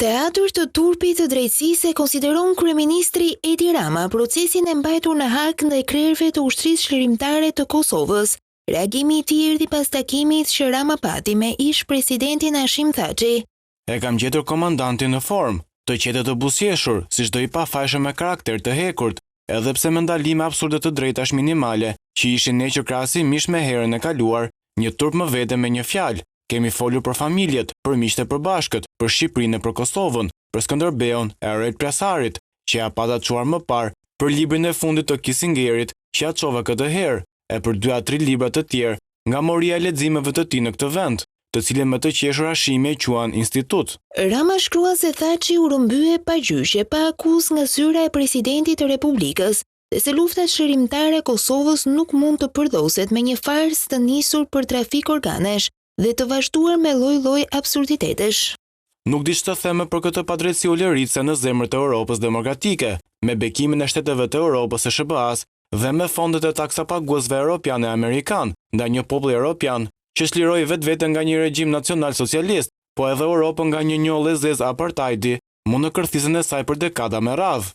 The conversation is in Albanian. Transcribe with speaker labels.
Speaker 1: Teatri të turpit të drejtësisë e konsideron kryeministri Edi Rama procesin e mbajtur në hak ndaj krerëve të ushtrisë çlirimtare të Kosovës. Reagimi i tij erdhi pas takimit që Rama pati me ish presidentin Hashim Thaçi.
Speaker 2: E kam gjetur komandantin në formë, të qetë të buzëqeshur, si çdo i pafajshëm me karakter të hekurt, edhe pse me ndalime absurde të drejtash minimale, që ishin nequr krahasimisht me herën e kaluar, një turp më vete me një fjalë. Kemi folur për familjet, për miqtë e përbashkët, për Shqipërinë e për Kosovën, për Skënderbeun e Erojt Plasarit, që ja pata çuar më parë, për librin e fundit të Kissingerit, që ja çova këtë herë, e për 2 a 3 libra të tjerë nga moria e leximeve të tij në këtë vend, të cilën më të qeshur Hashimi e quan institut.
Speaker 1: Rama shkrua se Thaçi u rrëmbye pa gjyqe, pa akuzë nga zyra e presidentit të Republikës, dhe se lufta çlirimtare e Kosovës nuk mund të përdoset me një farsë të nisur për trafik organesh dhe të vazhduar me lloj-lloj absurditetesh.
Speaker 2: Nuk di ç'të them për këtë padrejtësi uleritse në zemrën e Europës demokratike, me bekimin e shteteve të Europës së SBA-s dhe me fondet e taksapaguesve europian e amerikan ndaj një populli europian që çliroi vetveten nga një regjim nacional socialist, po edhe Europën nga një njollë zez apartheidi, mund në kërthisen e saj për dekada me radhë.